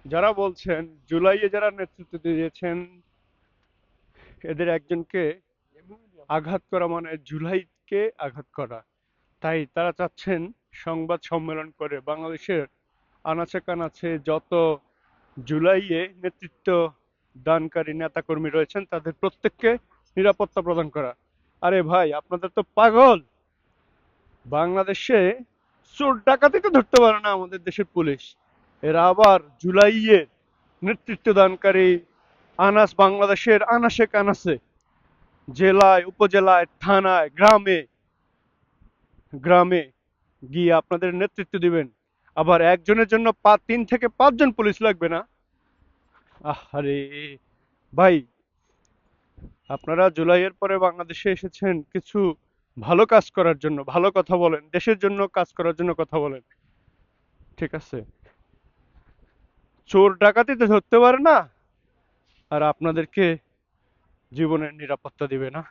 যারা বলছেন জুলাইয়ে যারা নেতৃত্ব দিয়েছেন এদের একজনকে আঘাত করা মানে জুলাইকে আঘাত করা। তাই তারা চাচ্ছেন সংবাদ সম্মেলন করে বাংলাদেশের আনাচে কানাচে যত জুলাইয়ে নেতৃত্ব দানকারী নেতাকর্মী রয়েছেন তাদের প্রত্যেককে নিরাপত্তা প্রদান করা। আরে ভাই আপনাদের তো পাগল! বাংলাদেশে চোর ডাকাতি তো ধরতে পারে না আমাদের দেশের পুলিশ, এরা আবার জুলাইয়ের নেতৃত্ব দানকারী আনাস বাংলাদেশের আনাসে কানাসে জেলায় উপজেলায় থানায় গ্রামে গ্রামে গিয়ে আপনাদের নেতৃত্ব দিবেন। আবার একজনের জন্য 3 থেকে 5 জন পুলিশ লাগবে না? আরে ভাই, আপনারা জুলাইয়ের পরে বাংলাদেশে এসেছেন কিছু ভালো কাজ করার জন্য, ভালো কথা বলেন, দেশের জন্য কাজ করার জন্য কথা বলেন, ঠিক আছে? চোর ডাকাতি তো ধরতে পারে না, আর আপনাদেরকে জীবনের নিরাপত্তা দিবে না।